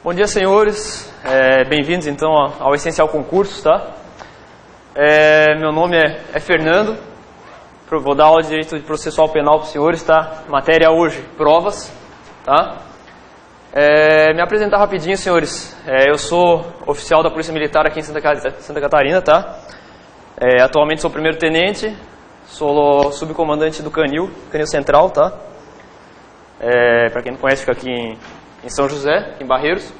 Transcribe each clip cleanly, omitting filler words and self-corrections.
Bom dia, senhores. Bem-vindos, então, ao Essencial Concursos, tá? Meu nome é Fernando. Vou dar aula de Direito Processual Penal para os senhores, tá? Matéria hoje, provas, tá? Me apresentar rapidinho, senhores. Eu sou oficial da Polícia Militar aqui em Santa Catarina, tá? Atualmente sou primeiro-tenente, sou subcomandante do Canil Central, tá? Para quem não conhece, fica aqui em São José, em Barreiros.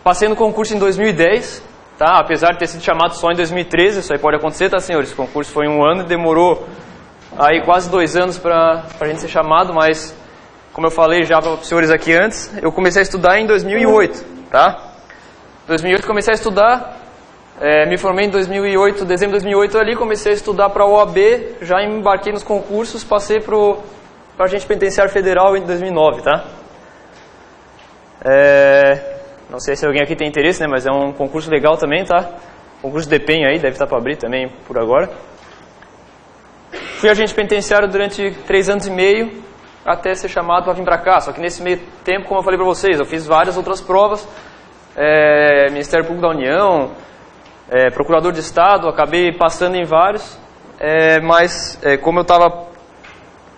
Passei no concurso em 2010, tá? Apesar de ter sido chamado só em 2013, isso aí pode acontecer, tá, senhores? O concurso foi um ano e demorou aí quase 2 anos para a gente ser chamado, mas, como eu falei já para os senhores aqui antes, eu comecei a estudar em 2008, tá? Em 2008 comecei a estudar, me formei em 2008, dezembro de 2008 ali, comecei a estudar para a OAB, já embarquei nos concursos, passei para Agente Penitenciário Federal em 2009, tá? Não sei se alguém aqui tem interesse, né, mas é um concurso legal também, tá? Concurso de DEPEN aí, deve estar para abrir também por agora. Fui agente penitenciário durante 3 anos e meio, até ser chamado para vir para cá. Só que nesse meio tempo, como eu falei para vocês, eu fiz várias outras provas, Ministério Público da União, Procurador de Estado, acabei passando em vários, mas como eu estava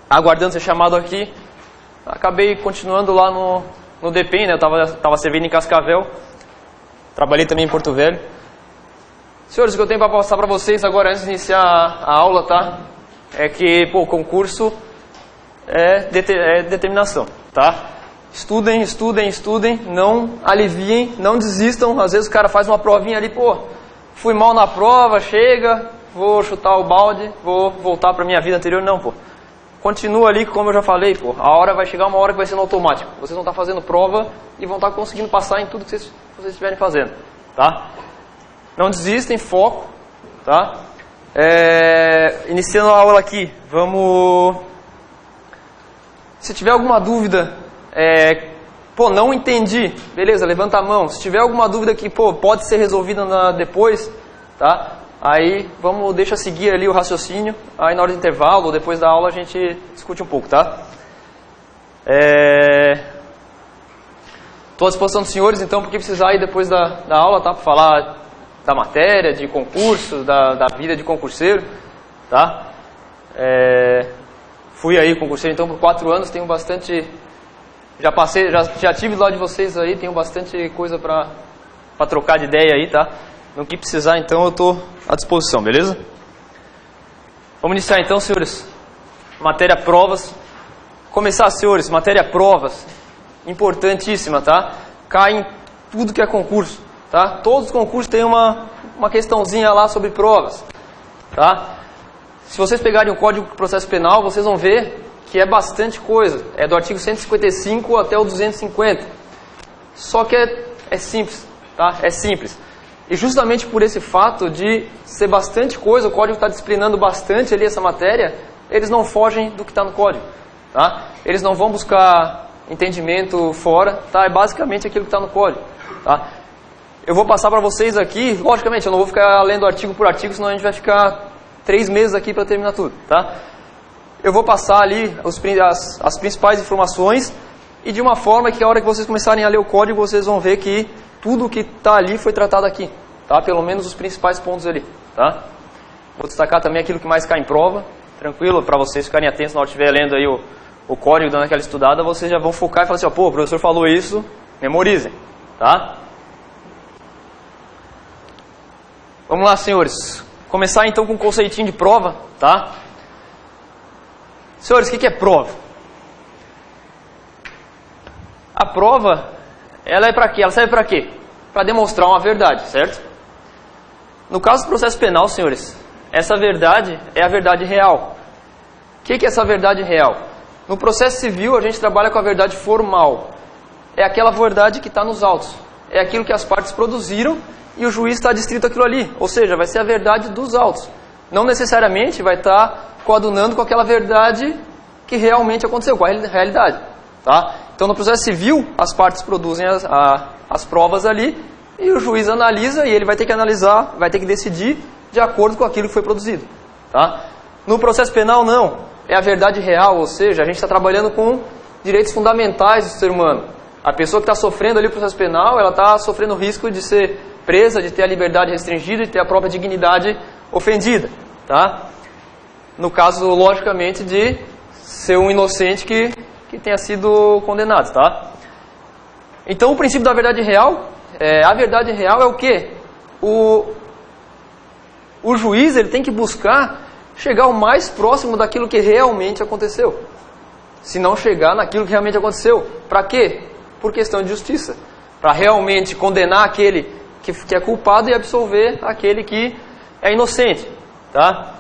aguardando ser chamado aqui, acabei continuando lá no DEPEN, né? Eu estava servindo em Cascavel, trabalhei também em Porto Velho. Senhores, o que eu tenho para passar para vocês agora, antes de iniciar a aula, tá? É que, o concurso é determinação, tá? Estudem, não aliviem, não desistam. Às vezes o cara faz uma provinha ali, fui mal na prova, chega, vou chutar o balde, vou voltar para minha vida anterior. Não, continua ali, como eu já falei, a hora vai chegar, uma hora que vai ser no automático. Vocês vão estar fazendo prova e vão estar conseguindo passar em tudo que vocês estiverem fazendo, tá? Não desistem, foco, tá? Iniciando a aula aqui, vamos... Se tiver alguma dúvida, não entendi, beleza, levanta a mão. Se tiver alguma dúvida que, pode ser resolvida depois, tá? Aí, deixa seguir ali o raciocínio, aí na hora do intervalo, ou depois da aula, a gente discute um pouco, tá? Estou à disposição dos senhores, então, porque precisar aí depois da aula, tá? Para falar da matéria, de concurso, da vida de concurseiro, tá? Fui aí concurseiro, então, por 4 anos, tenho bastante... Já tive do lado de vocês aí, tenho bastante coisa para trocar de ideia aí, tá? No que precisar, então, eu estou à disposição, beleza? Vamos iniciar, então, senhores. Matéria provas. Começar, senhores, matéria provas. Importantíssima, tá? Cai em tudo que é concurso, tá? Todos os concursos têm uma questãozinha lá sobre provas, tá? Se vocês pegarem o Código de Processo Penal, vocês vão ver que é bastante coisa. É do artigo 155 até o 250. Só que é simples, tá? É simples. E justamente por esse fato de ser bastante coisa, o código está disciplinando bastante ali essa matéria, eles não fogem do que está no código, tá? Eles não vão buscar entendimento fora, tá? É basicamente aquilo que está no código, tá? Eu vou passar para vocês aqui, logicamente eu não vou ficar lendo artigo por artigo, senão a gente vai ficar 3 meses aqui para terminar tudo, tá? Eu vou passar ali as principais informações e de uma forma que a hora que vocês começarem a ler o código, vocês vão ver que tudo o que está ali foi tratado aqui, tá? Pelo menos os principais pontos ali, tá? Vou destacar também aquilo que mais cai em prova, tranquilo, para vocês ficarem atentos na hora que estiver lendo aí o código, dando aquela estudada, vocês já vão focar e falar assim, o professor falou isso, memorizem, tá? Vamos lá, senhores. Começar então com um conceitinho de prova, tá? Senhores, o que é prova? A prova... Ela é para quê? Ela serve para quê? Para demonstrar uma verdade, certo? No caso do processo penal, senhores, essa verdade é a verdade real. O que é essa verdade real? No processo civil, a gente trabalha com a verdade formal. É aquela verdade que está nos autos. É aquilo que as partes produziram e o juiz está adstrito aquilo ali. Ou seja, vai ser a verdade dos autos. Não necessariamente vai estar coadunando com aquela verdade que realmente aconteceu, com a realidade, tá? Então, no processo civil, as partes produzem as provas ali e o juiz analisa e ele vai ter que analisar, vai ter que decidir de acordo com aquilo que foi produzido, tá? No processo penal, não. É a verdade real, ou seja, a gente está trabalhando com direitos fundamentais do ser humano. A pessoa que está sofrendo ali o processo penal, ela está sofrendo o risco de ser presa, de ter a liberdade restringida, de ter a própria dignidade ofendida, tá? No caso, logicamente, de ser um inocente que tenha sido condenado, tá? Então, o princípio da verdade real, a verdade real é o quê? O juiz ele tem que buscar chegar o mais próximo daquilo que realmente aconteceu. Se não chegar naquilo que realmente aconteceu. Para quê? Por questão de justiça. Para realmente condenar aquele que é culpado e absolver aquele que é inocente, tá?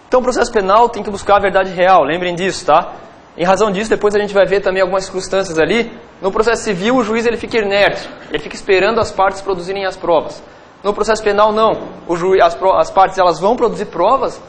Então, o processo penal tem que buscar a verdade real, lembrem disso, tá? Em razão disso, depois a gente vai ver também algumas circunstâncias ali. No processo civil, o juiz ele fica inerte, ele fica esperando as partes produzirem as provas. No processo penal, não. As partes elas vão produzir provas,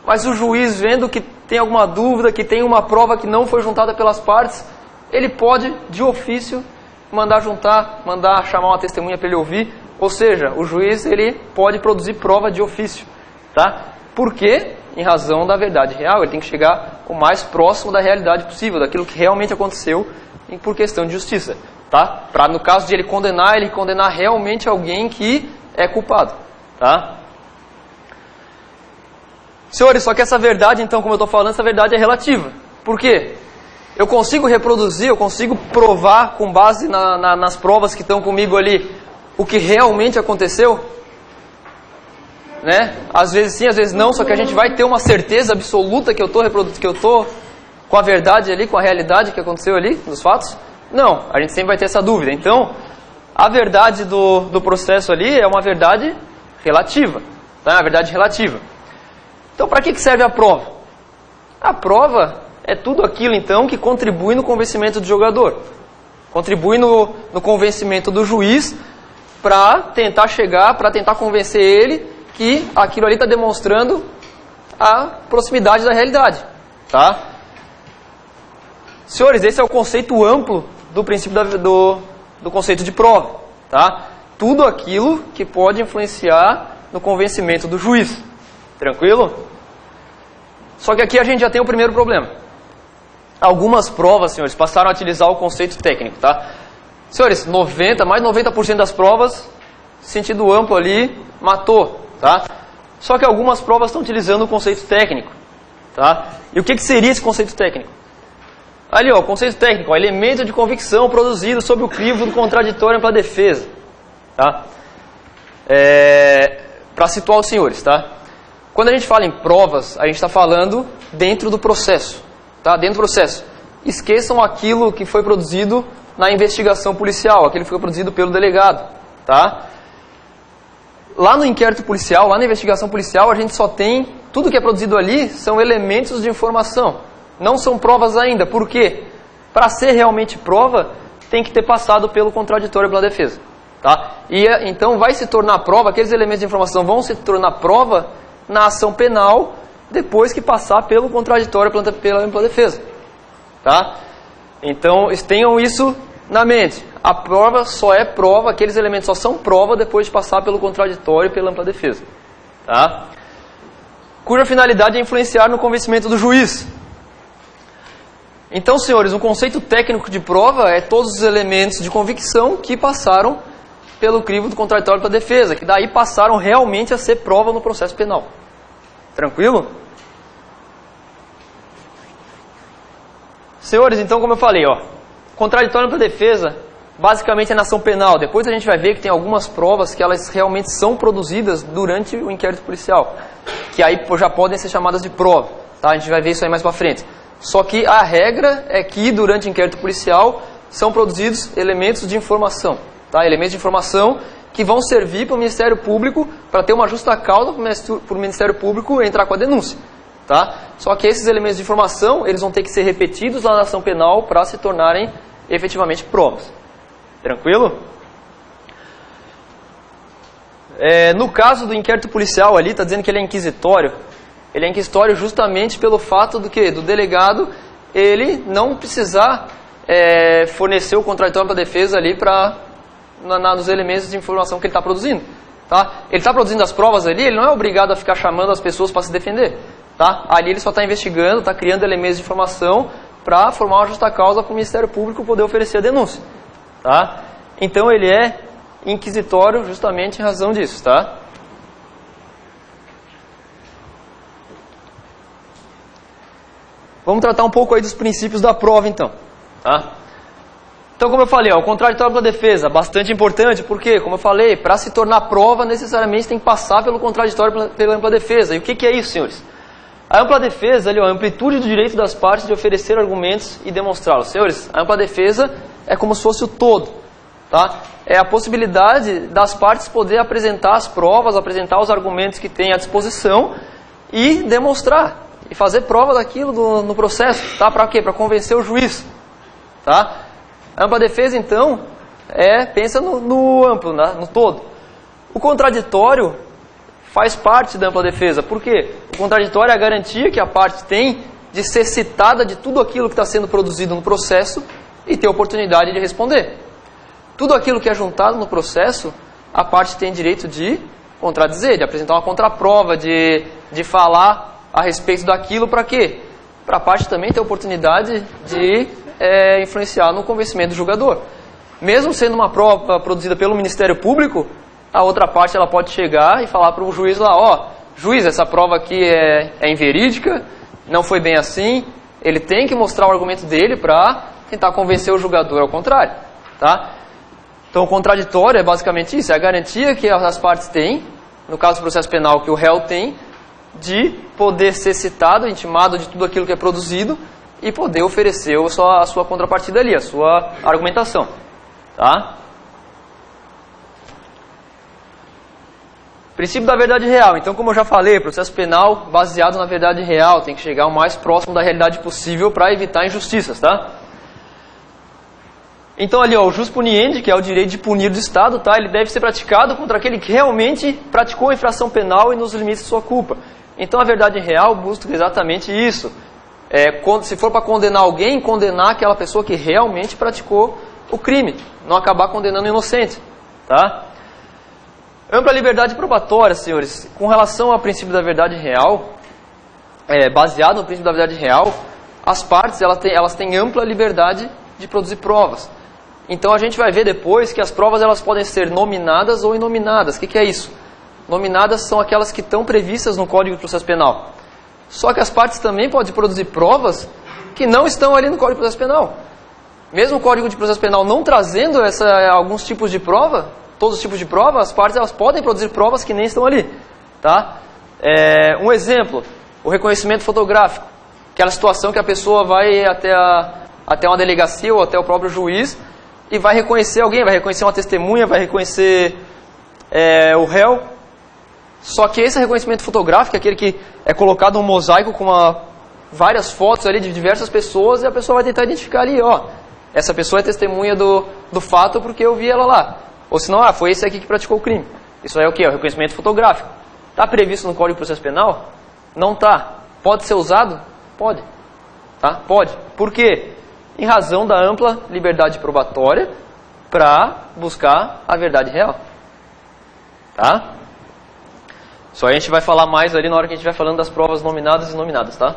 mas o juiz, vendo que tem alguma dúvida, que tem uma prova que não foi juntada pelas partes, ele pode, de ofício, mandar juntar, mandar chamar uma testemunha para ele ouvir. Ou seja, o juiz ele pode produzir prova de ofício, tá? Por quê? Em razão da verdade real, ele tem que chegar o mais próximo da realidade possível, daquilo que realmente aconteceu por questão de justiça, tá? Para, no caso de ele condenar realmente alguém que é culpado, tá? Senhores, só que essa verdade, então, como eu estou falando, essa verdade é relativa. Por quê? Eu consigo reproduzir, eu consigo provar com base nas provas que estão comigo ali o que realmente aconteceu? Né? Às vezes sim, às vezes não, só que a gente vai ter uma certeza absoluta que eu estou com a verdade ali, com a realidade que aconteceu ali, nos fatos? Não, a gente sempre vai ter essa dúvida. Então, a verdade do processo ali é uma verdade relativa, tá? Uma verdade relativa. Então, para que serve a prova? A prova é tudo aquilo, então, que contribui no convencimento do jogador. Contribui no convencimento do juiz para tentar convencer ele que aquilo ali está demonstrando a proximidade da realidade, tá? Senhores, esse é o conceito amplo do princípio do conceito de prova, tá? Tudo aquilo que pode influenciar no convencimento do juiz, tranquilo? Só que aqui a gente já tem o primeiro problema. Algumas provas, senhores, passaram a utilizar o conceito técnico, tá? Senhores, mais de 90% das provas, sentido amplo ali, matou. Tá? Só que algumas provas estão utilizando o conceito técnico. Tá? E o que seria esse conceito técnico? Ali, ó, o conceito técnico, ó, elemento de convicção produzido sob o crivo do contraditório para a defesa. Tá? Para situar os senhores, tá? Quando a gente fala em provas, a gente está falando dentro do processo. Tá? Dentro do processo. Esqueçam aquilo que foi produzido na investigação policial, aquilo que foi produzido pelo delegado. Tá? Lá no inquérito policial, lá na investigação policial, a gente só tem, tudo que é produzido ali são elementos de informação. Não são provas ainda. Por quê? Para ser realmente prova, tem que ter passado pelo contraditório pela defesa. Tá? E então vai se tornar prova, aqueles elementos de informação vão se tornar prova na ação penal, depois que passar pelo contraditório pela defesa. Tá? Então, tenham isso na mente. A prova só é prova, aqueles elementos só são prova depois de passar pelo contraditório e pela ampla defesa. Tá? Cuja finalidade é influenciar no convencimento do juiz. Então, senhores, o conceito técnico de prova é todos os elementos de convicção que passaram pelo crivo do contraditório pela defesa, que daí passaram realmente a ser prova no processo penal. Tranquilo? Senhores, então, como eu falei, ó, contraditório pela defesa basicamente é na ação penal. Depois a gente vai ver que tem algumas provas que elas realmente são produzidas durante o inquérito policial, que aí já podem ser chamadas de prova. Tá? A gente vai ver isso aí mais pra frente. Só que a regra é que durante o inquérito policial são produzidos elementos de informação. Tá? Elementos de informação que vão servir para o Ministério Público para ter uma justa causa para o Ministério Público entrar com a denúncia. Tá? Só que esses elementos de informação eles vão ter que ser repetidos lá na ação penal para se tornarem efetivamente provas. Tranquilo? No caso do inquérito policial ali, está dizendo que ele é inquisitório. Ele é inquisitório justamente pelo fato do delegado ele não precisar fornecer o contraditório para a defesa ali nos elementos de informação que ele está produzindo. Tá? Ele está produzindo as provas ali, ele não é obrigado a ficar chamando as pessoas para se defender. Tá? Ali ele só está investigando, está criando elementos de informação para formar uma justa causa para o Ministério Público poder oferecer a denúncia. Tá? Então ele é inquisitório justamente em razão disso. Tá? Vamos tratar um pouco aí dos princípios da prova, então. Tá? Então, como eu falei, o contraditório pela defesa, bastante importante, porque, como eu falei, para se tornar prova, necessariamente tem que passar pelo contraditório pela ampla defesa. E o que é isso, senhores? A ampla defesa ali, a amplitude do direito das partes de oferecer argumentos e demonstrá-los. Senhores, a ampla defesa é como se fosse o todo. Tá? É a possibilidade das partes poder apresentar as provas, apresentar os argumentos que têm à disposição e demonstrar. E fazer prova daquilo no processo. Tá? Para quê? Para convencer o juiz. Tá? A ampla defesa, então, pensa no amplo, né? No todo. O contraditório faz parte da ampla defesa. Por quê? O contraditório é a garantia que a parte tem de ser citada de tudo aquilo que está sendo produzido no processo e ter a oportunidade de responder. Tudo aquilo que é juntado no processo, a parte tem direito de contradizer, de apresentar uma contraprova, de falar a respeito daquilo. Para quê? Para a parte também ter a oportunidade de influenciar no convencimento do julgador. Mesmo sendo uma prova produzida pelo Ministério Público, a outra parte ela pode chegar e falar para o juiz lá, ó, juiz, essa prova aqui é inverídica, não foi bem assim. Ele tem que mostrar o argumento dele para tentar convencer o julgador ao contrário. Tá? Então o contraditório é basicamente isso, é a garantia que as partes têm, no caso do processo penal que o réu tem, de poder ser citado, intimado de tudo aquilo que é produzido e poder oferecer a sua contrapartida ali, a sua argumentação. Tá? Princípio da verdade real. Então, como eu já falei, processo penal baseado na verdade real, tem que chegar o mais próximo da realidade possível para evitar injustiças. Tá? Então ali, ó, o jus puniendi, que é o direito de punir do Estado, tá? Ele deve ser praticado contra aquele que realmente praticou a infração penal e nos limites de sua culpa. Então a verdade real busca exatamente isso. Se for para condenar alguém, condenar aquela pessoa que realmente praticou o crime, não acabar condenando o inocente. Tá? Ampla liberdade probatória, senhores. Com relação ao princípio da verdade real, baseado no princípio da verdade real, as partes elas têm ampla liberdade de produzir provas. Então a gente vai ver depois que as provas elas podem ser nominadas ou inominadas. O que é isso? Nominadas são aquelas que estão previstas no Código de Processo Penal. Só que as partes também podem produzir provas que não estão ali no Código de Processo Penal. Mesmo o Código de Processo Penal não trazendo alguns tipos de prova, todos os tipos de prova, as partes elas podem produzir provas que nem estão ali. Tá? Um exemplo, o reconhecimento fotográfico. Aquela situação que a pessoa vai até uma delegacia ou até o próprio juiz e vai reconhecer alguém, vai reconhecer uma testemunha, vai reconhecer o réu. Só que esse reconhecimento fotográfico é aquele que é colocado um mosaico com várias fotos ali de diversas pessoas e a pessoa vai tentar identificar ali, ó, essa pessoa é testemunha do fato porque eu vi ela lá. Ou senão, foi esse aqui que praticou o crime. Isso aí é o quê? É o reconhecimento fotográfico. Está previsto no Código de Processo Penal? Não está. Pode ser usado? Pode. Tá? Pode. Por quê? Em razão da ampla liberdade probatória para buscar a verdade real. Tá? Só a gente vai falar mais ali na hora que a gente vai falando das provas nominadas e inominadas, tá?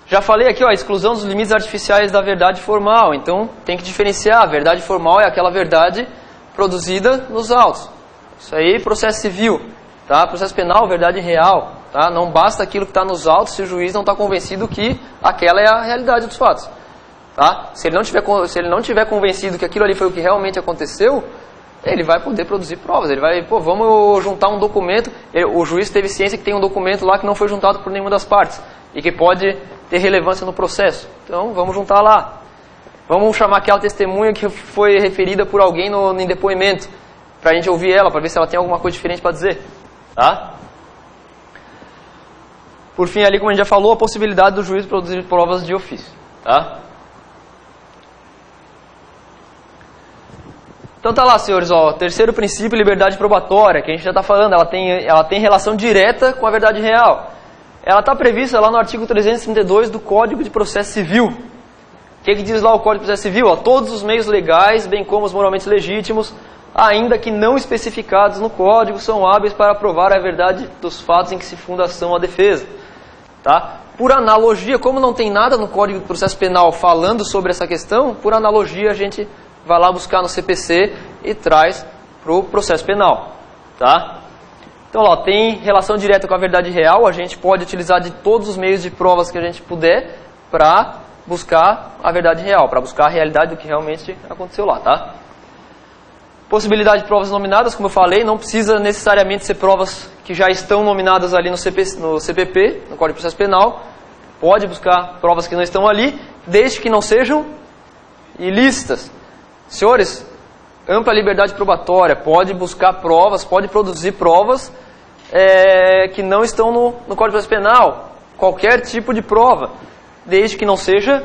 Já falei aqui, ó, a exclusão dos limites artificiais da verdade formal. Então, tem que diferenciar. A verdade formal é aquela verdade produzida nos autos. Isso aí, processo civil. Tá? Processo penal, verdade real. Tá? Não basta aquilo que está nos autos se o juiz não está convencido que aquela é a realidade dos fatos. Tá? Se ele não tiver convencido que aquilo ali foi o que realmente aconteceu, ele vai poder produzir provas. Ele vai, vamos juntar um documento. O juiz teve ciência que tem um documento lá que não foi juntado por nenhuma das partes e que pode ter relevância no processo. Então, vamos juntar lá. Vamos chamar aquela testemunha que foi referida por alguém em depoimento, para a gente ouvir ela, para ver se ela tem alguma coisa diferente para dizer. Tá? Por fim, ali, como a gente já falou, a possibilidade do juiz produzir provas de ofício. Tá? Então tá lá, senhores, ó, terceiro princípio, liberdade probatória, que a gente já está falando, ela tem relação direta com a verdade real. Ela está prevista lá no artigo 332 do Código de Processo Civil. O que diz lá o Código de Processo Civil? Ó, todos os meios legais, bem como os moralmente legítimos, ainda que não especificados no Código, são hábeis para provar a verdade dos fatos em que se funda a ação ou a defesa. Tá? por analogia, como não tem nada no Código de Processo Penal falando sobre essa questão, por analogia a gente vai lá buscar no CPC e traz para o processo penal. Tá? Então, ó, tem relação direta com a verdade real, a gente pode utilizar de todos os meios de provas que a gente puder para buscar a verdade real, para buscar a realidade do que realmente aconteceu lá. Tá? Possibilidade de provas nominadas, como eu falei, não precisa necessariamente ser provas que já estão nominadas ali no CPP, no Código de Processo Penal. Pode buscar provas que não estão ali, desde que não sejam ilícitas. Senhores, ampla liberdade probatória, pode buscar provas, pode produzir provas que não estão no Código de Processo Penal. Qualquer tipo de prova, desde que não seja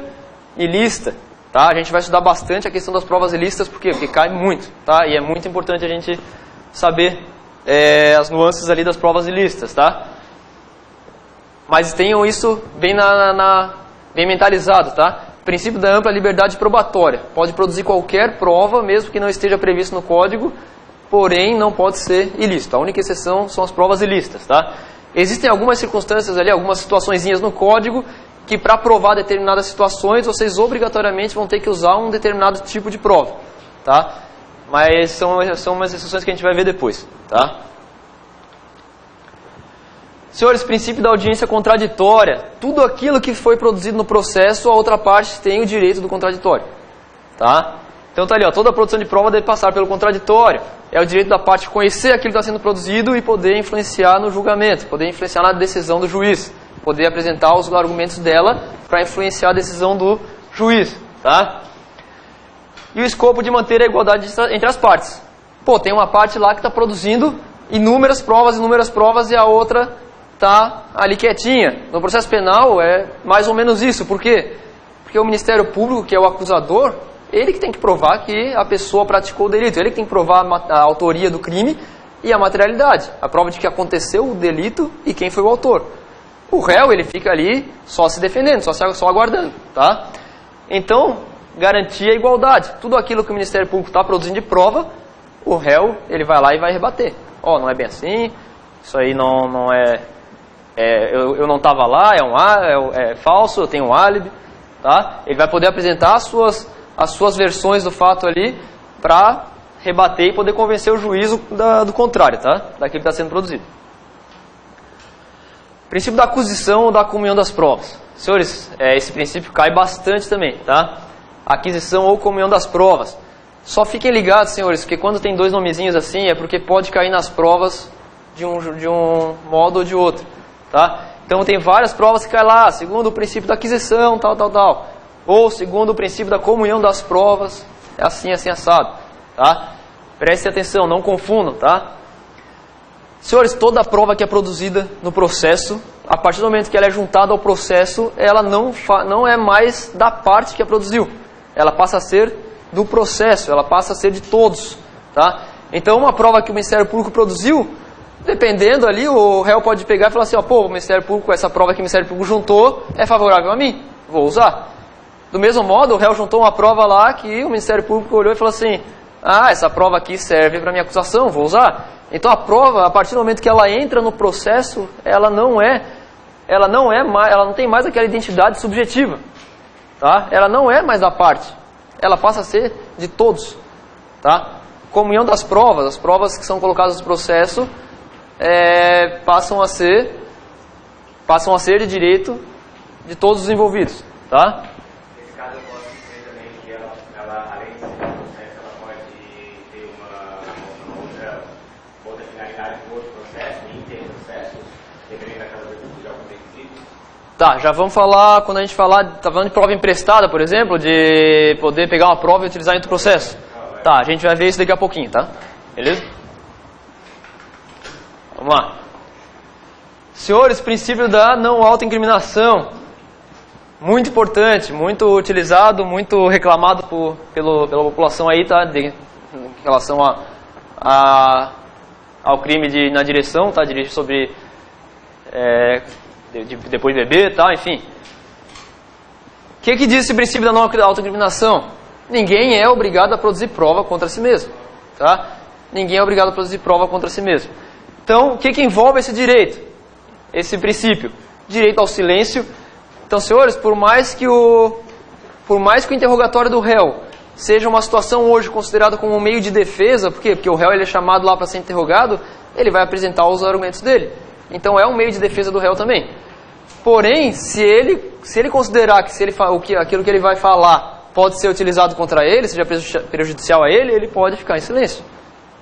ilícita. Tá? A gente vai estudar bastante a questão das provas ilícitas, por quê? Porque cai muito, tá? E é muito importante a gente saber as nuances ali das provas ilícitas, tá? Mas tenham isso bem, bem mentalizado, tá? Princípio da ampla liberdade probatória. Pode produzir qualquer prova, mesmo que não esteja previsto no código, porém não pode ser ilícito. A única exceção são as provas ilícitas, tá? Existem algumas circunstâncias ali, algumas situaçõezinhas no código, que para provar determinadas situações, vocês obrigatoriamente vão ter que usar um determinado tipo de prova, tá? Mas são umas exceções que a gente vai ver depois, tá? Senhores, princípio da audiência contraditória. Tudo aquilo que foi produzido no processo, a outra parte tem o direito do contraditório, tá? Então tá ali, ó, toda a produção de prova deve passar pelo contraditório. É o direito da parte conhecer aquilo que está sendo produzido e poder influenciar no julgamento, poder influenciar na decisão do juiz, poder apresentar os argumentos dela para influenciar a decisão do juiz, tá? E o escopo de manter a igualdade entre as partes. Pô, tem uma parte lá que está produzindo inúmeras provas e a outra está ali quietinha. No processo penal é mais ou menos isso. Por quê? Porque o Ministério Público, que é o acusador, ele que tem que provar que a pessoa praticou o delito, ele que tem que provar a autoria do crime e a materialidade, a prova de que aconteceu o delito e quem foi o autor. O réu, ele fica ali só se defendendo, só aguardando, tá? Então, garantir a igualdade. Tudo aquilo que o Ministério Público está produzindo de prova, o réu, ele vai lá e vai rebater. Ó, não é bem assim, isso aí não é... eu não estava lá, é falso, eu tenho um álibi, tá? Ele vai poder apresentar as suas versões do fato ali para rebater e poder convencer o juízo do contrário, tá? Daquilo que está sendo produzido. Princípio da aquisição ou da comunhão das provas. Senhores, esse princípio cai bastante também, tá? Aquisição ou comunhão das provas. Só fiquem ligados, senhores, que quando tem dois nomezinhos assim, é porque pode cair nas provas de um modo ou de outro, tá? Então tem várias provas que caem lá, segundo o princípio da aquisição, tal. Ou segundo o princípio da comunhão das provas, é assim, assado, tá? Prestem atenção, não confundam, tá? Senhores, toda a prova que é produzida no processo, a partir do momento que ela é juntada ao processo, ela não é mais da parte que a produziu. Ela passa a ser do processo, ela passa a ser de todos, tá? Então, uma prova que o Ministério Público produziu, dependendo ali, o réu pode pegar e falar assim, ó, pô, o Ministério Público, essa prova que o Ministério Público juntou é favorável a mim, vou usar. Do mesmo modo, o réu juntou uma prova lá que o Ministério Público olhou e falou assim, ah, essa prova aqui serve para minha acusação, vou usar. Então a prova, a partir do momento que ela entra no processo, ela não tem mais aquela identidade subjetiva, tá? Ela não é mais da parte, ela passa a ser de todos, tá? Comunhão das provas, as provas que são colocadas no processo passam a ser de direito de todos os envolvidos, tá? Nesse caso eu posso dizer também que ela além de ser um processo, ela pode ter uma outra finalidade com outro processo, interprocessos, dependendo daquela de alguns requisitos. Tá, já vamos falar, quando a gente falar, tá falando de prova emprestada, por exemplo, de poder pegar uma prova e utilizar em outro processo. Tá, a gente vai ver isso daqui a pouquinho, tá? Beleza? Vamos lá. Senhores, princípio da não autoincriminação. Muito importante, muito utilizado, muito reclamado pela população aí, tá? Em relação ao crime na direção, tá? Dirigir sobre... depois de beber, tá? Enfim. O que diz esse princípio da não autoincriminação? Ninguém é obrigado a produzir prova contra si mesmo, tá? Ninguém é obrigado a produzir prova contra si mesmo. Então, o que envolve esse direito? Esse princípio? Direito ao silêncio, Então, senhores, por mais que o interrogatório do réu seja uma situação hoje considerada como um meio de defesa, por quê? Porque o réu ele é chamado lá para ser interrogado, ele vai apresentar os argumentos dele. Então é um meio de defesa do réu também. Porém, se ele considerar que aquilo que ele vai falar pode ser utilizado contra ele, seja prejudicial a ele, ele pode ficar em silêncio.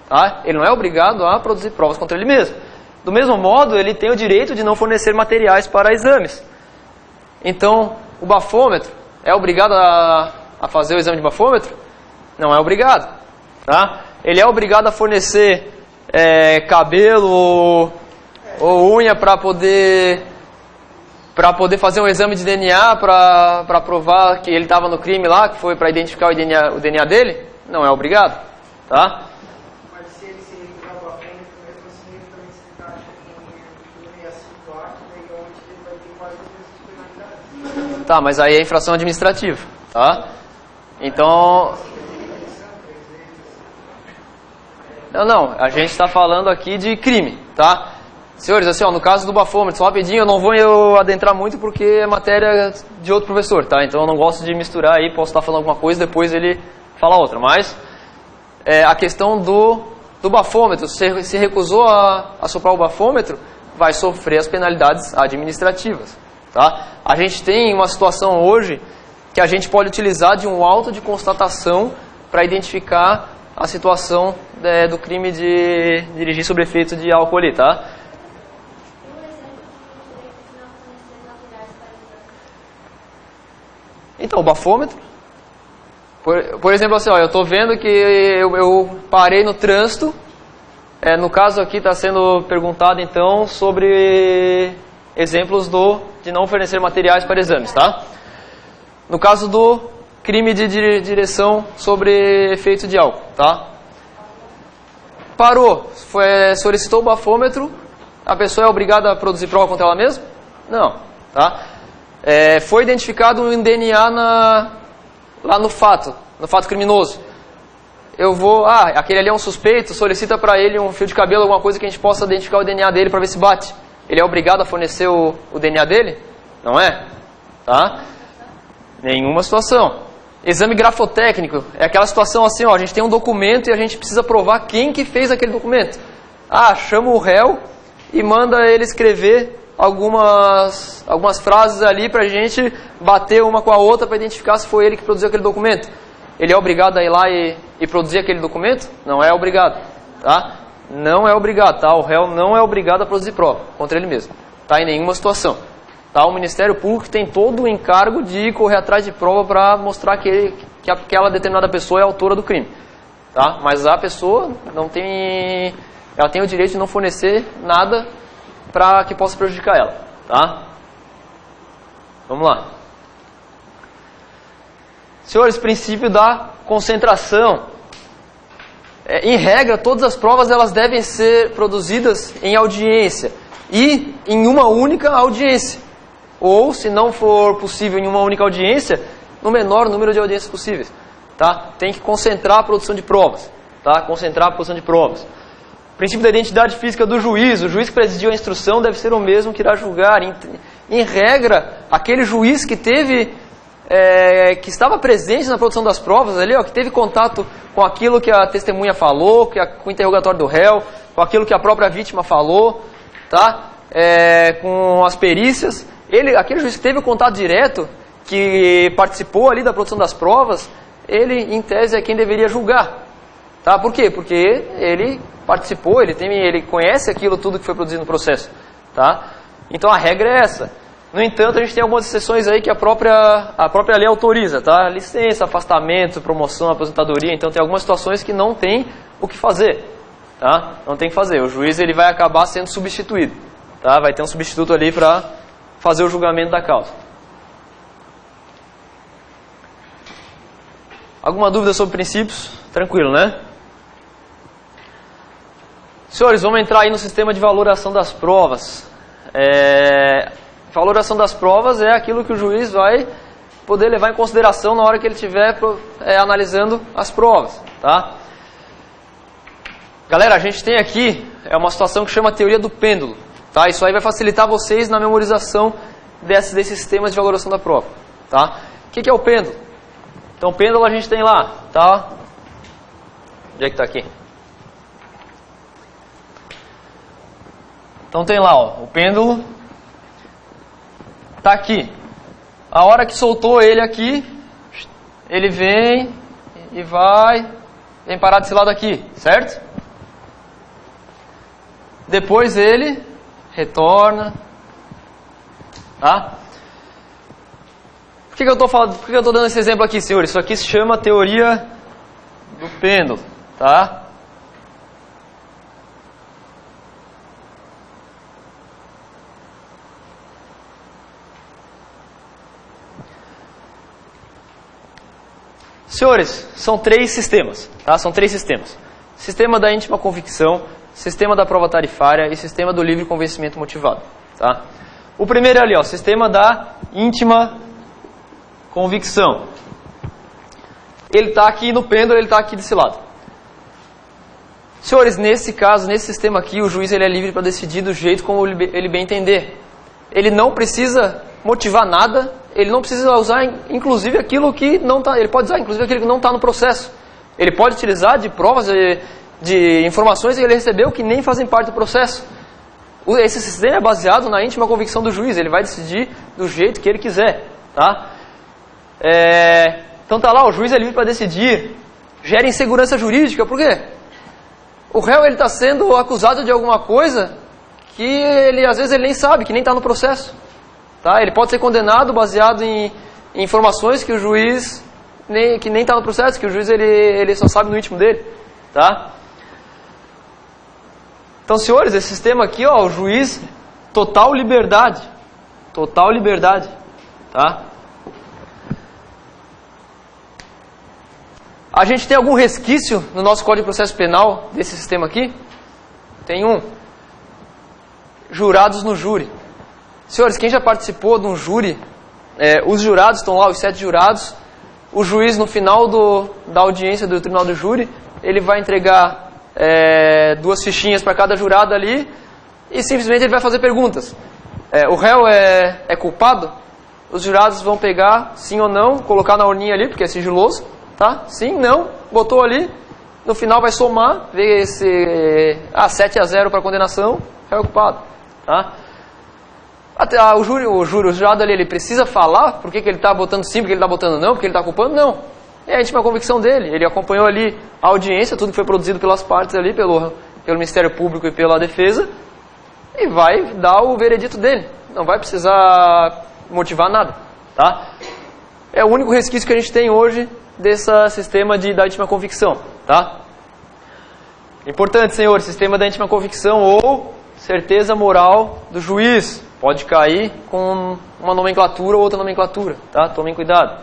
Tá? Ele não é obrigado a produzir provas contra ele mesmo. Do mesmo modo, ele tem o direito de não fornecer materiais para exames. Então, o bafômetro é obrigado a fazer o exame de bafômetro? Não é obrigado. Tá? Ele é obrigado a fornecer cabelo ou unha para poder fazer um exame de DNA para provar que ele estava no crime lá, que foi para identificar o DNA dele? Não é obrigado. Tá? Mas se ele se recusar o bafômetro, mesmo assim ele também se encaixa em 165 daí onde ele vai ter quase as mesmas penalidades. Tá, mas aí é infração administrativa. Tá? Então... Não, a gente está falando aqui de crime, tá? Senhores, assim, ó, no caso do bafômetro, só rapidinho, eu não vou adentrar muito porque é matéria de outro professor, tá? Então eu não gosto de misturar aí, posso estar falando alguma coisa, depois ele fala outra. Mas a questão do bafômetro, se recusou a soprar o bafômetro, vai sofrer as penalidades administrativas, tá? A gente tem uma situação hoje que a gente pode utilizar de um auto de constatação para identificar a situação do crime de dirigir sob efeito de álcool ali, tá? Então, o bafômetro, por exemplo, assim, ó, eu estou vendo que eu parei no trânsito, no caso aqui está sendo perguntado, então, sobre exemplos de não fornecer materiais para exames, tá? No caso do crime de direção sobre efeito de álcool, tá? Parou, solicitou o bafômetro, a pessoa é obrigada a produzir prova contra ela mesma? Não, tá? Foi identificado um DNA lá no fato criminoso. Eu vou, aquele ali é um suspeito, solicita para ele um fio de cabelo, alguma coisa que a gente possa identificar o DNA dele para ver se bate. Ele é obrigado a fornecer o DNA dele? Não é? Tá? Nenhuma situação. Exame grafotécnico, é aquela situação assim, ó, a gente tem um documento e a gente precisa provar quem que fez aquele documento. Chama o réu e manda ele escrever algumas frases ali para a gente bater uma com a outra para identificar se foi ele que produziu aquele documento. Ele é obrigado a ir lá e produzir aquele documento? Não é obrigado, tá? Não é obrigado, tá? O réu não é obrigado a produzir prova contra ele mesmo, tá? Em nenhuma situação. Tá? O Ministério Público tem todo o encargo de correr atrás de prova para mostrar que aquela determinada pessoa é autora do crime, tá? Mas a pessoa ela tem o direito de não fornecer nada para que possa prejudicar ela, tá? Vamos lá. Senhores, princípio da concentração. Em regra, todas as provas elas devem ser produzidas em audiência e em uma única audiência. Ou, se não for possível em uma única audiência, no menor número de audiências possíveis, tá? Tem que concentrar a produção de provas, tá? Concentrar a produção de provas. O princípio da identidade física do juiz. O juiz que presidiu a instrução deve ser o mesmo que irá julgar. Em regra, aquele juiz que que estava presente na produção das provas, ali, ó, que teve contato com aquilo que a testemunha falou, com o interrogatório do réu, com aquilo que a própria vítima falou, tá? Com as perícias. Aquele juiz que teve o contato direto, que participou ali da produção das provas, ele, em tese, é quem deveria julgar. Tá? Por quê? Porque ele participou, ele conhece aquilo tudo que foi produzido no processo. Tá? Então a regra é essa. No entanto, a gente tem algumas exceções aí que a própria lei autoriza. Tá? Licença, afastamento, promoção, aposentadoria. Então tem algumas situações que não tem o que fazer. Tá? Não tem o que fazer. O juiz ele vai acabar sendo substituído. Tá? Vai ter um substituto ali para fazer o julgamento da causa. Alguma dúvida sobre princípios? Tranquilo, né? Senhores, vamos entrar aí no sistema de valoração das provas. Valoração das provas é aquilo que o juiz vai poder levar em consideração na hora que ele estiver analisando as provas, tá? Galera, a gente tem aqui uma situação que chama teoria do pêndulo, tá? Isso aí vai facilitar vocês na memorização desses sistemas de valoração da prova. Tá? O que é o pêndulo? Então, o pêndulo a gente tem lá. Tá? Onde é que está aqui? Então tem lá, ó, o pêndulo está aqui. A hora que soltou ele aqui, ele vem e vem parar desse lado aqui, certo? Depois ele retorna. Tá? Por que eu estou falando? Por que eu estou dando esse exemplo aqui, senhores? Isso aqui se chama teoria do pêndulo, tá? Senhores, são 3 sistemas, tá? São 3 sistemas. Sistema da íntima convicção, sistema da prova tarifária e sistema do livre convencimento motivado, tá? O primeiro é ali, ó, sistema da íntima convicção. Ele está aqui no pêndulo, ele está aqui desse lado. Senhores, nesse caso, nesse sistema aqui, o juiz ele é livre para decidir do jeito como ele bem entender. Ele não precisa motivar nada, ele não precisa usar, inclusive, aquilo que não está. Ele pode usar, inclusive, aquilo que não está no processo. Ele pode utilizar de provas, de informações que ele recebeu que nem fazem parte do processo. Esse sistema é baseado na íntima convicção do juiz. Ele vai decidir do jeito que ele quiser, tá? Então tá lá, o juiz é livre para decidir. Gera insegurança jurídica, por quê? O réu está sendo acusado de alguma coisa que ele às vezes ele nem sabe, que nem está no processo. Tá? Ele pode ser condenado baseado em informações que o juiz que nem está no processo, que o juiz ele só sabe no íntimo dele. Tá? Então, senhores, esse sistema aqui, ó, o juiz, total liberdade. Total liberdade. Tá? A gente tem algum resquício no nosso Código de Processo Penal desse sistema aqui? Tem um. Jurados no júri. Senhores, quem já participou de um júri, os jurados estão lá, os 7 jurados, o juiz no final da audiência do tribunal do júri, ele vai entregar 2 fichinhas para cada jurado ali e simplesmente ele vai fazer perguntas. O réu é culpado? Os jurados vão pegar, sim ou não, colocar na urninha ali, porque é sigiloso, tá? Sim, não, botou ali, no final vai somar, ver se 7-0 para condenação, réu é culpado, tá? O jurado ali, ele precisa falar por que ele está botando sim, por que ele está botando não, porque ele está culpando? Não. É a íntima convicção dele. Ele acompanhou ali a audiência, tudo que foi produzido pelas partes ali, pelo Ministério Público e pela defesa, e vai dar o veredito dele. Não vai precisar motivar nada. Tá? É o único resquício que a gente tem hoje desse sistema da íntima convicção. Tá? Importante, senhores, sistema da íntima convicção ou certeza moral do juiz. Pode cair com uma nomenclatura ou outra nomenclatura, tá? Tomem cuidado.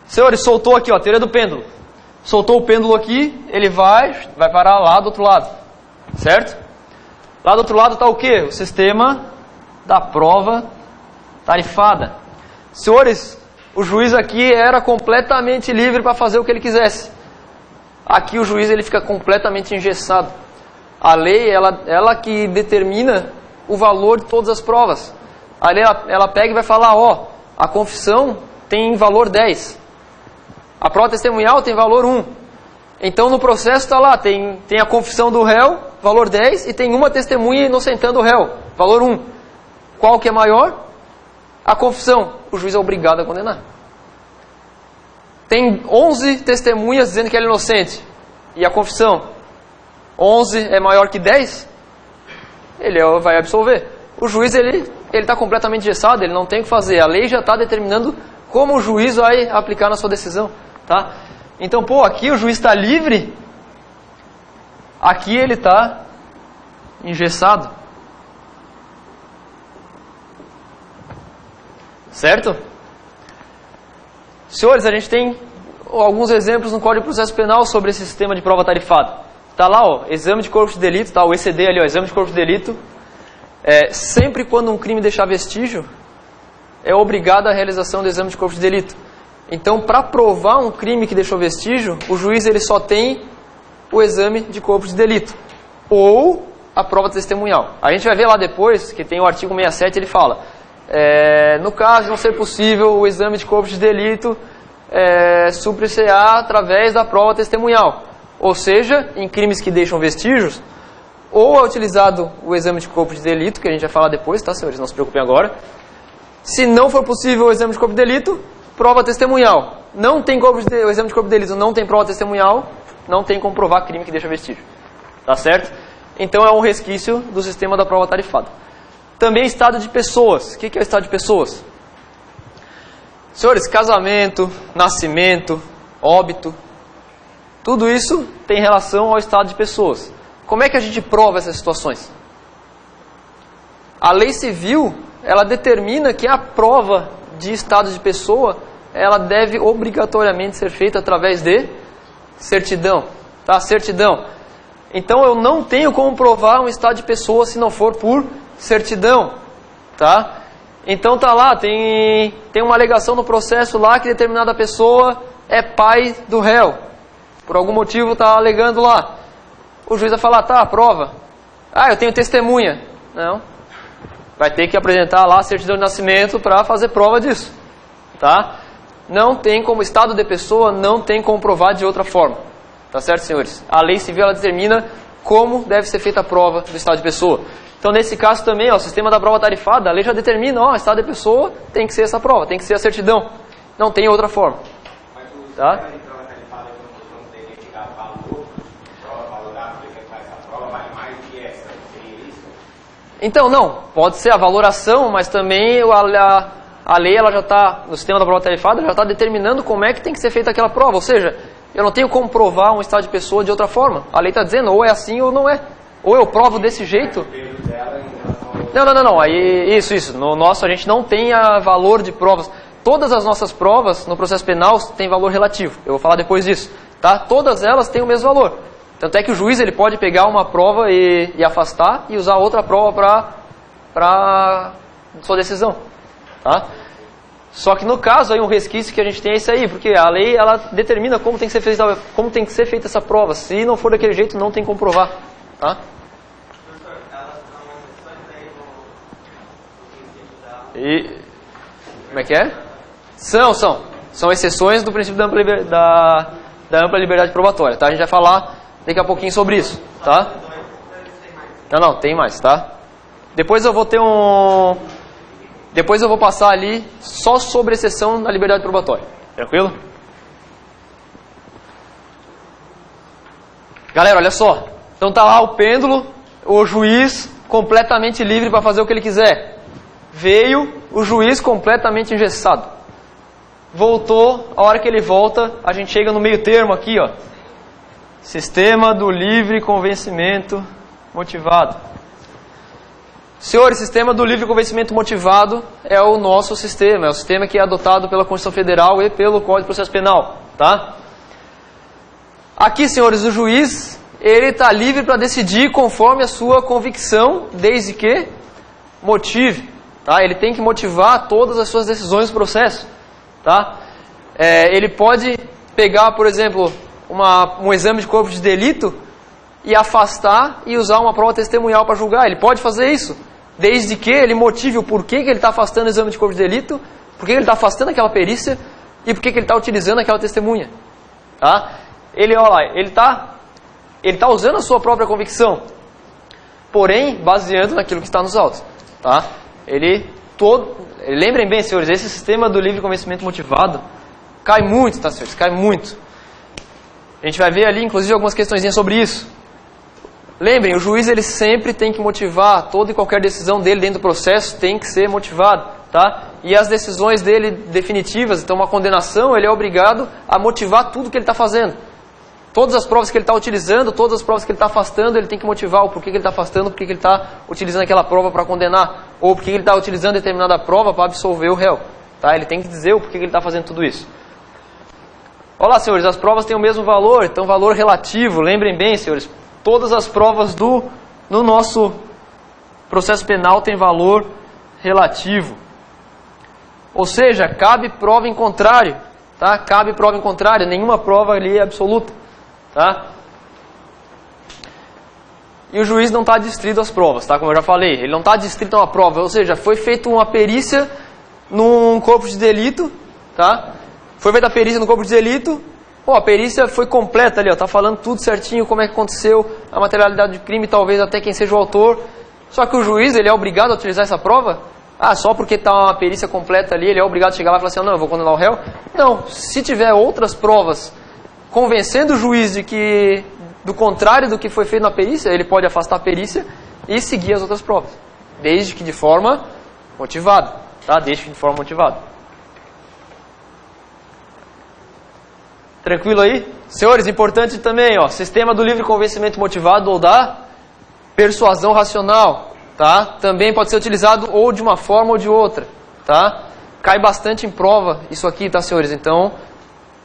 Senhores, soltou aqui, ó, teoria do pêndulo. Soltou o pêndulo aqui, ele vai parar lá do outro lado, certo? Lá do outro lado está o quê? O sistema da prova tarifada. Senhores, o juiz aqui era completamente livre para fazer o que ele quisesse. Aqui o juiz ele fica completamente engessado. A lei, ela que determina o valor de todas as provas. A lei, ela pega e vai falar, ó, a confissão tem valor 10. A prova testemunhal tem valor 1. Então, no processo está lá, tem a confissão do réu, valor 10, e tem uma testemunha inocentando o réu, valor 1. Qual que é maior? A confissão. O juiz é obrigado a condenar. Tem 11 testemunhas dizendo que ele é inocente. E a confissão? 11 é maior que 10, ele vai absolver. O juiz ele está completamente engessado, ele não tem o que fazer. A lei já está determinando como o juiz vai aplicar na sua decisão. Tá? Então, aqui o juiz está livre, aqui ele está engessado. Certo? Senhores, a gente tem alguns exemplos no Código de Processo Penal sobre esse sistema de prova tarifada. Está lá, ó, exame de corpo de delito, tá, o ECD ali, ó, exame de corpo de delito. Sempre quando um crime deixar vestígio, é obrigado a realização do exame de corpo de delito. Então, para provar um crime que deixou vestígio, o juiz ele só tem o exame de corpo de delito. Ou a prova testemunhal. A gente vai ver lá depois, que tem o artigo 67, ele fala, no caso de não ser possível o exame de corpo de delito, suprir-se-á através da prova testemunhal. Ou seja, em crimes que deixam vestígios, ou é utilizado o exame de corpo de delito, que a gente vai falar depois, tá, senhores? Não se preocupem agora. Se não for possível o exame de corpo de delito, prova testemunhal. Não tem o exame de corpo de delito, não tem prova testemunhal, não tem como provar crime que deixa vestígio. Tá certo? Então é um resquício do sistema da prova tarifada. Também estado de pessoas. O que é o estado de pessoas? Senhores, casamento, nascimento, óbito, tudo isso tem relação ao estado de pessoas. Como é que a gente prova essas situações? A lei civil, ela determina que a prova de estado de pessoa, ela deve obrigatoriamente ser feita através de certidão. Tá? Certidão. Então eu não tenho como provar um estado de pessoa se não for por certidão. Tá? Então tá lá, tem uma alegação no processo lá que determinada pessoa é pai do réu. Por algum motivo está alegando lá. O juiz vai falar, tá, prova. Ah, eu tenho testemunha. Não. Vai ter que apresentar lá a certidão de nascimento para fazer prova disso. Tá? Não tem como, estado de pessoa não tem como provar de outra forma. Tá certo, senhores? A lei civil ela determina como deve ser feita a prova do estado de pessoa. Então, nesse caso também, ó, o sistema da prova tarifada, a lei já determina, ó, estado de pessoa tem que ser essa prova, tem que ser a certidão. Não tem outra forma. Mas o tá? sistema de prova tarifada não tem que indicar valor, prova valorável, que faz essa prova vale mais que essa, seria isso? Então, não. Pode ser a valoração, mas também a lei ela já está, no sistema da prova tarifada, já está determinando como é que tem que ser feita aquela prova. Ou seja, eu não tenho como provar um estado de pessoa de outra forma. A lei está dizendo ou é assim ou não é. Ou eu provo desse jeito. Não. Aí, isso. No nosso a gente não tem valor de provas. Todas as nossas provas no processo penal têm valor relativo. Eu vou falar depois disso. Tá? Todas elas têm o mesmo valor. Tanto é que o juiz ele pode pegar uma prova e afastar e usar outra prova para sua decisão. Tá? Só que no caso aí um resquício que a gente tem é isso aí, porque a lei ela determina como tem que ser feita essa prova. Se não for daquele jeito, não tem como provar. Tá? E como é que é? São exceções do princípio da ampla liberdade probatória, tá? A gente vai falar daqui a pouquinho sobre isso, tá? Não, tem mais, tá? Depois eu vou passar ali só sobre exceção da liberdade probatória. Tranquilo? Galera, olha só. Então tá lá o pêndulo, o juiz completamente livre para fazer o que ele quiser. Veio o juiz completamente engessado. Voltou, a hora que ele volta, a gente chega no meio termo aqui, ó. Sistema do livre convencimento motivado. Senhores, sistema do livre convencimento motivado é o nosso sistema, é o sistema que é adotado pela Constituição Federal e pelo Código de Processo Penal, tá? Aqui, senhores, o juiz, ele está livre para decidir conforme a sua convicção, desde que motive, tá? Ele tem que motivar todas as suas decisões do processo, tá? Ele pode pegar, por exemplo, um exame de corpo de delito e afastar e usar uma prova testemunhal para julgar. Ele pode fazer isso, desde que ele motive o porquê que ele está afastando o exame de corpo de delito, porquê que ele está afastando aquela perícia e porquê que ele está utilizando aquela testemunha. Tá? Ele está usando a sua própria convicção, porém baseando naquilo que está nos autos. Tá? Lembrem bem, senhores, esse sistema do livre convencimento motivado cai muito, tá, senhores? Cai muito. A gente vai ver ali, inclusive, algumas questõezinhas sobre isso. Lembrem, o juiz ele sempre tem que motivar, toda e qualquer decisão dele dentro do processo tem que ser motivada, tá? E as decisões dele definitivas, então uma condenação, ele é obrigado a motivar tudo que ele está fazendo. Todas as provas que ele está utilizando, todas as provas que ele está afastando, ele tem que motivar o porquê que ele está afastando, porquê que ele está utilizando aquela prova para condenar, ou porquê que ele está utilizando determinada prova para absolver o réu. Tá? Ele tem que dizer o porquê que ele está fazendo tudo isso. Olha lá, senhores, as provas têm o mesmo valor, então valor relativo, lembrem bem, senhores, todas as provas no nosso processo penal têm valor relativo. Ou seja, cabe prova em contrário, tá? Cabe prova em contrário, nenhuma prova ali é absoluta, tá? e o juiz não está adstrito às provas, tá? Como eu já falei, ele não está adstrito a uma prova, ou seja, foi feita uma perícia num corpo de delito, tá? Foi feita a perícia no corpo de delito, pô, a perícia foi completa ali, ó, tá falando tudo certinho, como é que aconteceu, a materialidade do crime, talvez até quem seja o autor. Só que o juiz, ele é obrigado a utilizar essa prova? Ah, só porque está uma perícia completa ali, ele é obrigado a chegar lá e falar assim, não, eu vou condenar o réu? Não, se tiver outras provas convencendo o juiz de que, do contrário do que foi feito na perícia, ele pode afastar a perícia e seguir as outras provas, desde que de forma motivada, tá? Desde que de forma motivada. Tranquilo aí? Senhores, importante também, ó, sistema do livre convencimento motivado ou da persuasão racional, tá? Também pode ser utilizado ou de uma forma ou de outra, tá? Cai bastante em prova isso aqui, tá, senhores? Então,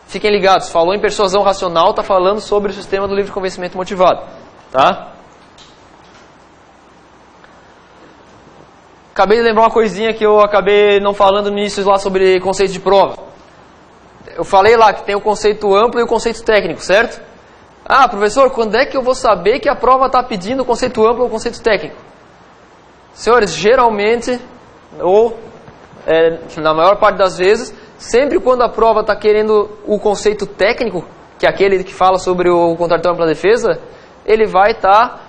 fiquem ligados. Falou em persuasão racional, tá falando sobre o sistema do livre convencimento motivado, tá? Acabei de lembrar uma coisinha que eu acabei não falando no início lá sobre conceito de prova. Eu falei lá que tem o conceito amplo e o conceito técnico, certo? Ah, professor, quando é que eu vou saber que a prova está pedindo o conceito amplo ou o conceito técnico? Senhores, geralmente, ou na maior parte das vezes, sempre quando a prova está querendo o conceito técnico, que é aquele que fala sobre o contraditório para a defesa, ele vai estar...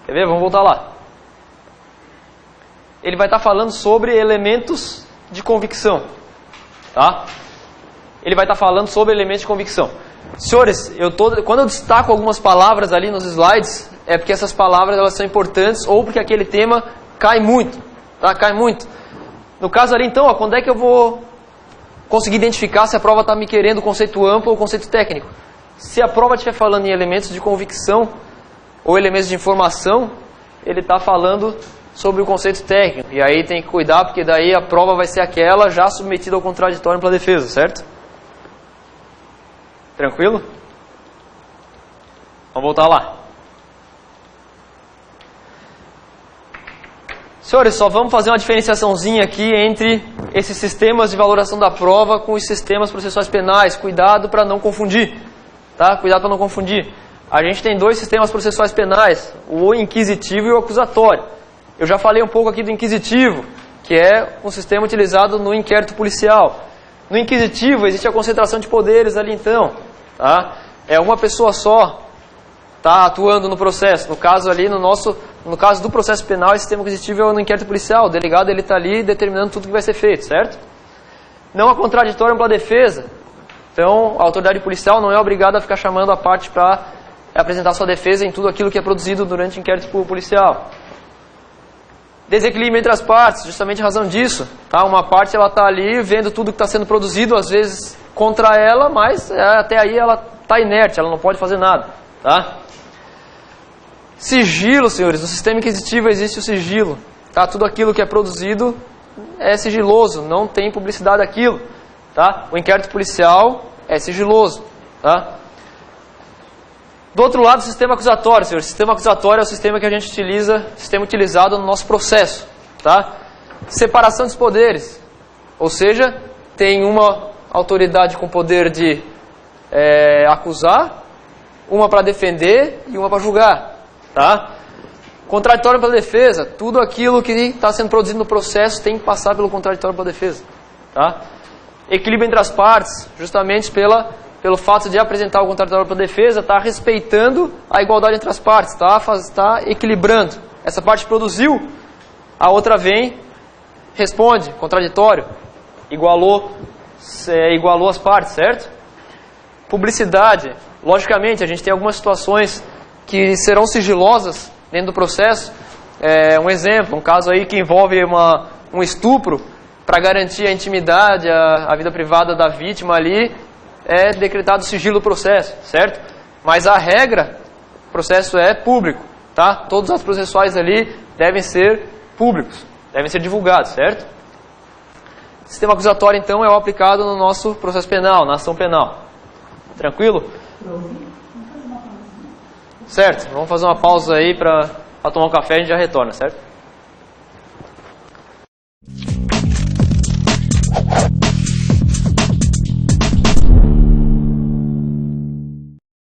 Quer ver? Vamos voltar lá. Ele vai estar falando sobre elementos de convicção, tá? Ele vai estar falando sobre elementos de convicção. Senhores, quando eu destaco algumas palavras ali nos slides, é porque essas palavras elas são importantes ou porque aquele tema cai muito, tá? Cai muito. No caso ali, então, ó, quando é que eu vou conseguir identificar se a prova está me querendo conceito amplo ou conceito técnico? Se a prova estiver falando em elementos de convicção ou elementos de informação, ele está falando sobre o conceito técnico. E aí tem que cuidar, porque daí a prova vai ser aquela já submetida ao contraditório para a defesa, certo? Tranquilo? Vamos voltar lá. Senhores, só vamos fazer uma diferenciaçãozinha aqui entre esses sistemas de valoração da prova com os sistemas processuais penais. Cuidado para não confundir, tá? Cuidado para não confundir. A gente tem dois sistemas processuais penais, o inquisitivo e o acusatório. Eu já falei um pouco aqui do inquisitivo, que é um sistema utilizado no inquérito policial. No inquisitivo existe a concentração de poderes ali então, tá? É uma pessoa só tá atuando no processo. No caso ali, no caso do processo penal, esse sistema inquisitivo é no inquérito policial. O delegado ele está ali determinando tudo que vai ser feito, certo? Não há contraditório para a defesa. Então, a autoridade policial não é obrigada a ficar chamando a parte para apresentar sua defesa em tudo aquilo que é produzido durante o inquérito policial. Desequilíbrio entre as partes, justamente em razão disso, tá? Uma parte ela está ali vendo tudo que está sendo produzido, às vezes contra ela, mas até aí ela está inerte, ela não pode fazer nada, tá? Sigilo, senhores, no sistema inquisitivo existe o sigilo, tá? Tudo aquilo que é produzido é sigiloso, não tem publicidade daquilo, tá? O inquérito policial é sigiloso, tá? Do outro lado, o sistema acusatório, senhor. O sistema acusatório é o sistema que a gente utiliza, sistema utilizado no nosso processo, tá? Separação dos poderes, ou seja, tem uma autoridade com poder de acusar, uma para defender e uma para julgar, tá? Contraditório para defesa, tudo aquilo que está sendo produzido no processo tem que passar pelo contraditório para defesa, tá? Equilíbrio entre as partes, justamente pelo fato de apresentar o contraditório para a defesa, está respeitando a igualdade entre as partes, está equilibrando. Essa parte produziu, a outra vem, responde, contraditório, igualou as partes, certo? Publicidade, logicamente, a gente tem algumas situações que serão sigilosas dentro do processo. Um exemplo, um caso aí que envolve um estupro, para garantir a intimidade, a vida privada da vítima ali, é decretado o sigilo do processo, certo? Mas a regra, o processo é público, tá? Todos os atos processuais ali devem ser públicos, devem ser divulgados, certo? O sistema acusatório, então, é o aplicado no nosso processo penal, na ação penal. Tranquilo? Certo, vamos fazer uma pausa aí para tomar um café e a gente já retorna, certo?